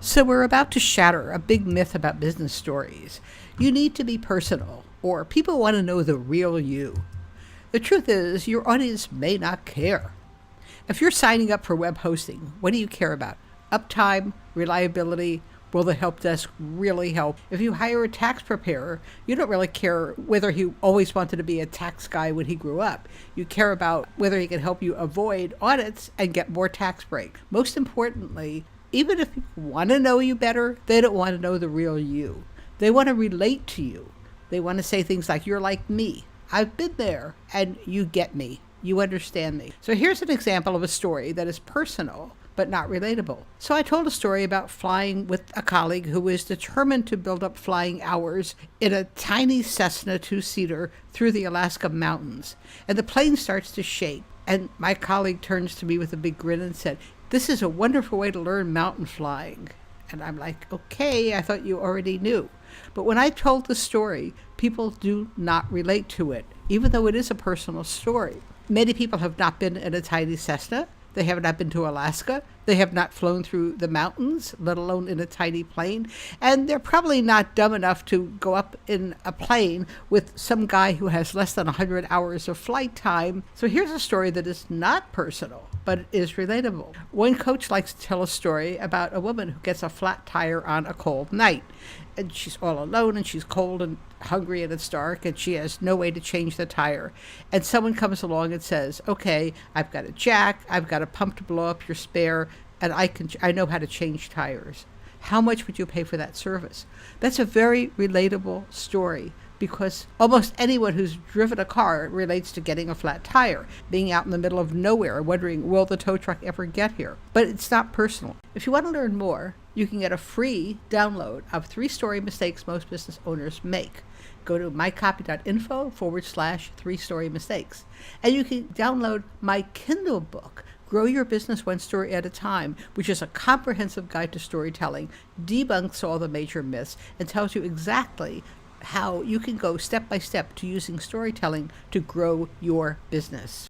So, we're about to shatter a big myth about business stories. You need to be personal, or people want to know the real you. The truth is, your audience may not care. If you're signing up for web hosting, what do you care about? Uptime, reliability, will the help desk really help? If you hire a tax preparer, you don't really care whether he always wanted to be a tax guy when he grew up. You care about whether he can help you avoid audits and get more tax break. Most importantly, even if people want to know you better, they don't want to know the real you. They want to relate to you. They want to say things like, you're like me. I've been there, and you get me. You understand me. So here's an example of a story that is personal, but not relatable. So I told a story about flying with a colleague who was determined to build up flying hours in a tiny Cessna two-seater through the Alaska mountains. And the plane starts to shake. And my colleague turns to me with a big grin and said, "This is a wonderful way to learn mountain flying." And I'm like, okay, I thought you already knew. But when I told the story, people do not relate to it, even though it is a personal story. Many people have not been in a tiny Cessna. They have not been to Alaska. They have not flown through the mountains, let alone in a tiny plane. And they're probably not dumb enough to go up in a plane with some guy who has less than 100 hours of flight time. So here's a story that is not personal, but it is relatable. One coach likes to tell a story about a woman who gets a flat tire on a cold night. And she's all alone, and she's cold and hungry, and it's dark, and she has no way to change the tire. And someone comes along and says, okay, I've got a jack, I've got a pump to blow up your spare, and I know how to change tires. How much would you pay for that service? That's a very relatable story, because almost anyone who's driven a car relates to getting a flat tire, being out in the middle of nowhere, wondering, will the tow truck ever get here? But it's not personal. If you want to learn more, you can get a free download of 3-story mistakes most business owners make. Go to mycopy.info/3-story mistakes. And you can download my Kindle book, Grow Your Business One Story at a Time, which is a comprehensive guide to storytelling, debunks all the major myths, and tells you exactly how you can go step by step to using storytelling to grow your business.